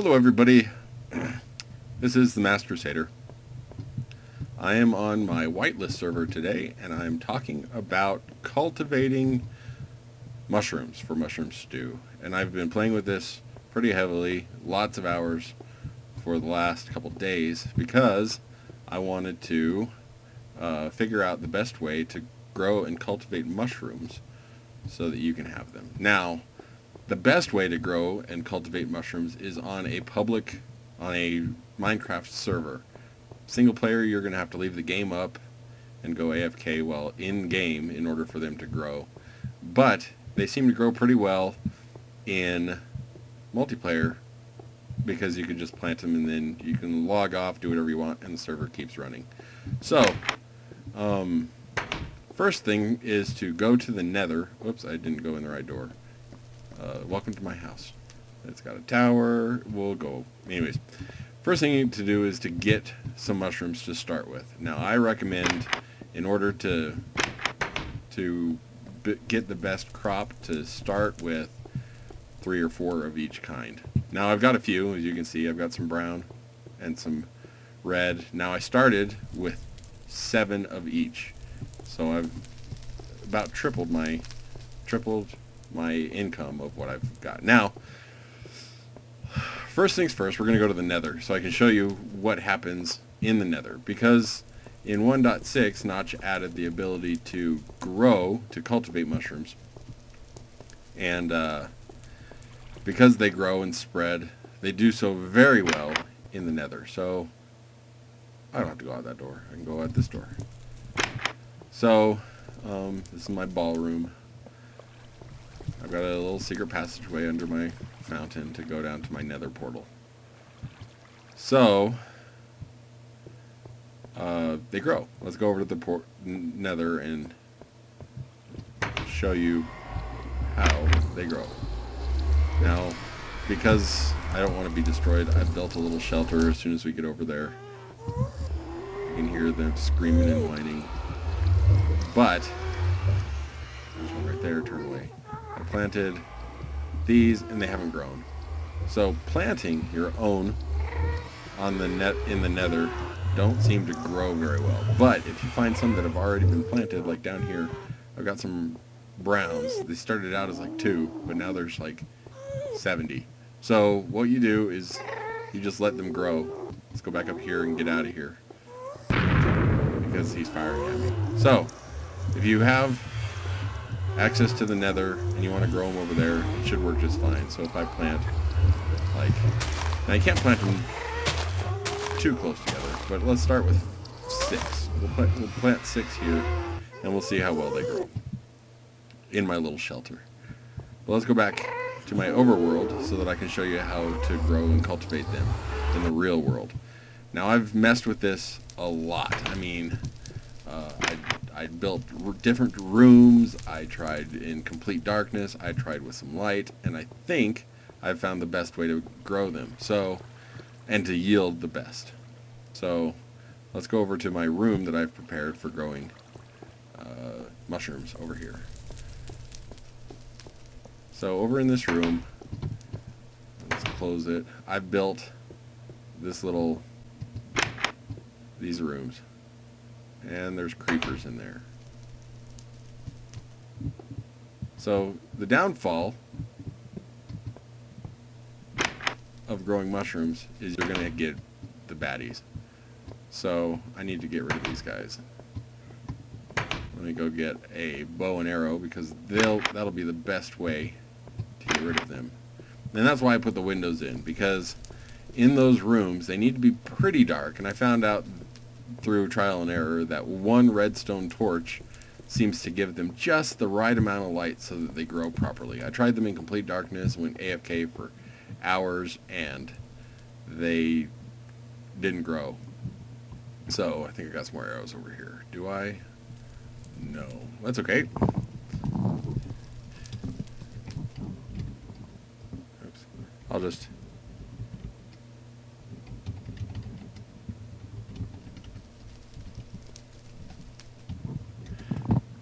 Hello everybody, this is the Master Crusader. I am on my whitelist server today and I'm talking about cultivating mushrooms for mushroom stew. And I've been playing with this pretty heavily, lots of hours for the last couple days because I wanted to figure out the best way to grow and cultivate mushrooms so that you can have them. Now, the best way to grow and cultivate mushrooms is on a Minecraft server. Single player, you're going to have to leave the game up and go AFK while in game in order for them to grow. But they seem to grow pretty well in multiplayer because you can just plant them and then you can log off, do whatever you want, and the server keeps running. So, first thing is to go to the nether. Whoops, I didn't go in the right door. Welcome to my house. It's got a tower. We'll go. Anyways, first thing you need to do is to get some mushrooms to start with. Now, I recommend, in order to get the best crop, to start with 3 or 4 of each kind. Now, I've got a few. As you can see, I've got some brown and some red. Now, I started with 7 of each. So I've about tripled my income of what I've got. Now, first things first, we're going to go to the nether so I can show you what happens in the nether. Because in 1.6, Notch added the ability to cultivate mushrooms. And because they grow and spread, they do so very well in the nether. So I don't have to go out that door. I can go out this door. So this is my ballroom. I've got a little secret passageway under my fountain to go down to my nether portal. So, they grow. Let's go over to the nether and show you how they grow. Now, because I don't want to be destroyed, I've built a little shelter as soon as we get over there. You can hear them screaming and whining. But, there's one right there, turn away. I planted these and they haven't grown. So planting your own on the in the nether don't seem to grow very well. But if you find some that have already been planted, like down here, I've got some browns. They started out as like 2, but now there's like 70. So what you do is you just let them grow. Let's go back up here and get out of here because he's firing at me. So if you have access to the nether and you want to grow them over there, it should work just fine. So if I plant, now you can't plant them too close together, but let's start with 6. We'll plant 6 here and we'll see how well they grow in my little shelter. But let's go back to my overworld so that I can show you how to grow and cultivate them in the real world. Now, I've messed with this a lot. I mean, I built different rooms. I tried in complete darkness. I tried with some light, and I think I've found the best way to grow them. So, and to yield the best. So, let's go over to my room that I've prepared for growing mushrooms over here. So, over in this room, let's close it. I've built these rooms. And there's creepers in there. So the downfall of growing mushrooms is you're going to get the baddies. So I need to get rid of these guys. Let me go get a bow and arrow because that'll be the best way to get rid of them. And that's why I put the windows in, because in those rooms they need to be pretty dark. And I found out through trial and error that one redstone torch seems to give them just the right amount of light so that they grow properly. I tried them in complete darkness, went AFK for hours, and they didn't grow. So I think I got some more arrows over here. Do I? No. That's okay. Oops. I'll just...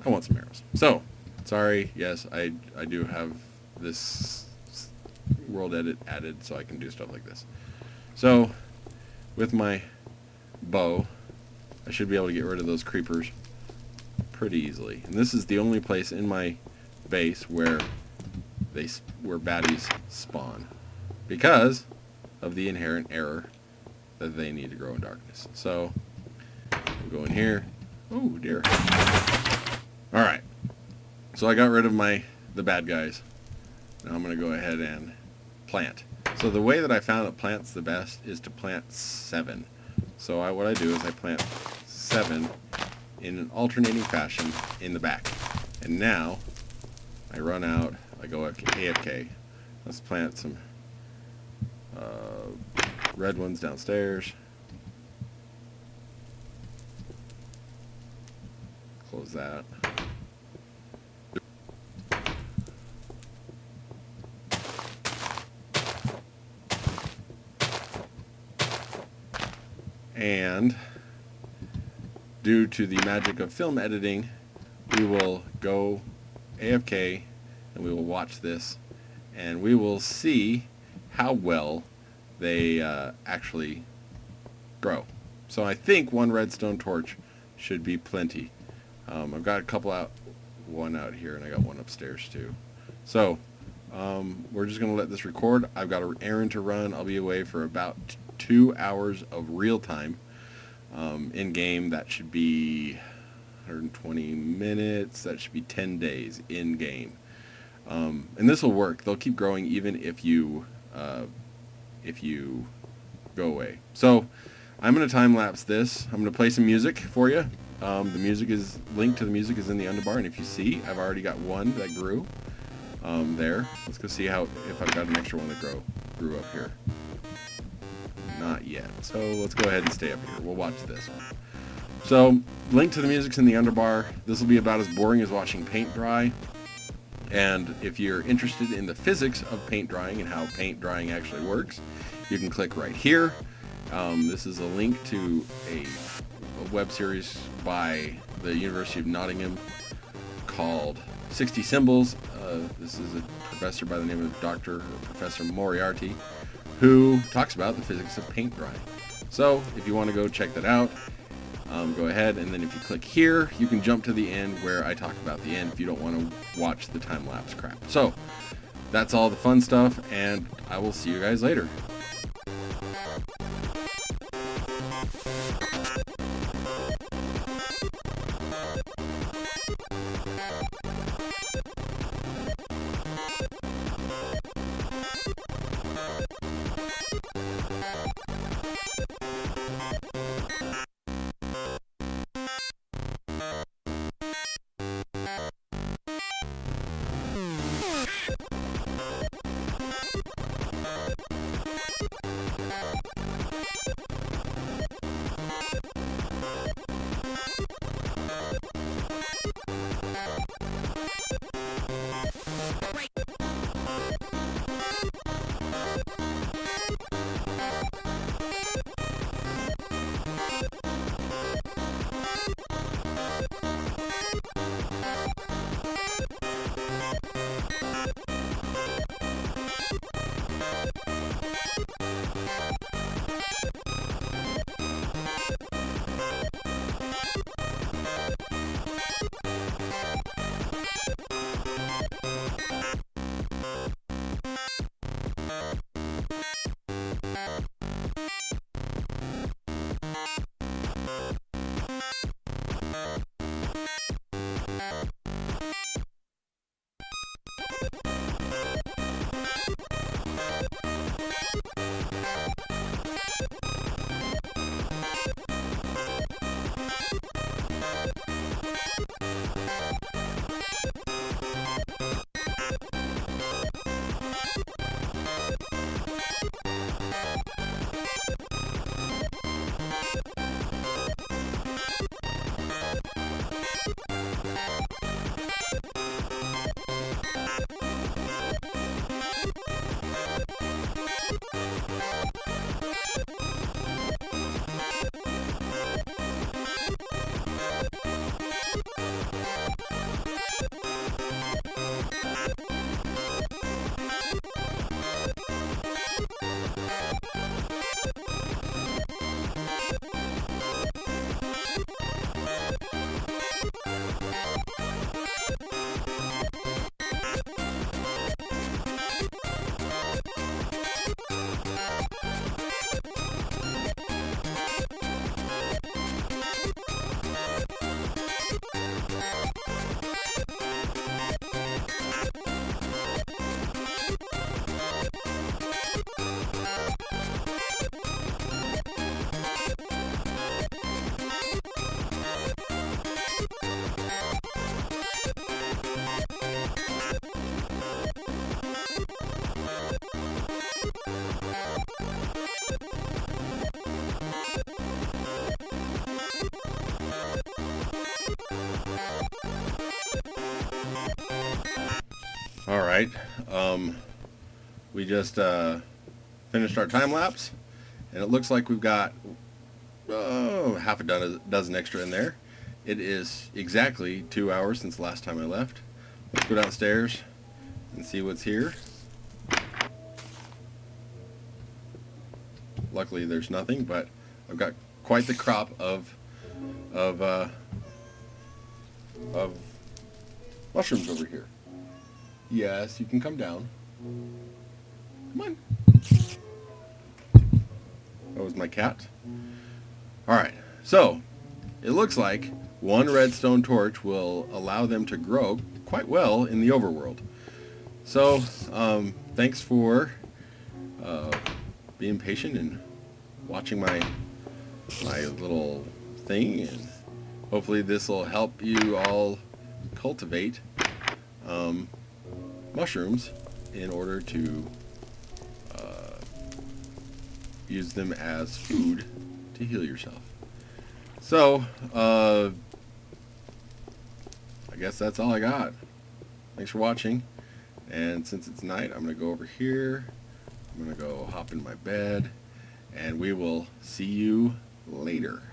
I want some arrows. So, sorry, yes, I do have this world edit added so I can do stuff like this. So with my bow, I should be able to get rid of those creepers pretty easily. And this is the only place in my base where baddies spawn, because of the inherent error that they need to grow in darkness. So we'll go in here. Oh dear. Alright. So I got rid of the bad guys. Now I'm going to go ahead and plant. So the way that I found that plant's the best is to plant 7. So what I do is I plant 7 in an alternating fashion in the back. And now I run out, I go AFK. Let's plant some red ones downstairs. Close that. And due to the magic of film editing, we will go AFK and we will watch this and we will see how well they actually grow. So I think one redstone torch should be plenty. I've got a couple out, one out here, and I got one upstairs too. So we're just going to let this record. I've got an errand to run. I'll be away for about 2 hours of real time in game. That should be 120 minutes. That should be 10 days in game. And this will work. They'll keep growing even if you go away. So I'm going to time lapse this. I'm going to play some music for you. The link to the music is in the underbar, and if you see, I've already got one that grew there. Let's go see if I've got an extra one that grew up here. Not yet. So let's go ahead and stay up here. We'll watch this one. So link to the music's in the underbar. This will be about as boring as watching paint dry. And if you're interested in the physics of paint drying and how paint drying actually works, you can click right here. This is a link to a web series by the University of Nottingham called 60 Symbols. This is a professor by the name of Professor Moriarty, who talks about the physics of paint drying. So if you want to go check that out, go ahead, and then if you click here, you can jump to the end where I talk about the end if you don't want to watch the time-lapse crap. So that's all the fun stuff, and I will see you guys later. All right. We just finished our time lapse, and it looks like we've got half a dozen extra in there. It is exactly 2 hours since the last time I left. Let's go downstairs and see what's here. Luckily there's nothing, but I've got quite the crop of mushrooms over here. Yes, you can come down. Come on. That was my cat. Alright, so it looks like one redstone torch will allow them to grow quite well in the overworld. So, thanks for being patient and watching my little thing, and hopefully this will help you all cultivate mushrooms in order to use them as food to heal yourself. So, I guess that's all I got. Thanks for watching. And since it's night, I'm going to go over here. I'm going to go hop in my bed. And we will see you later.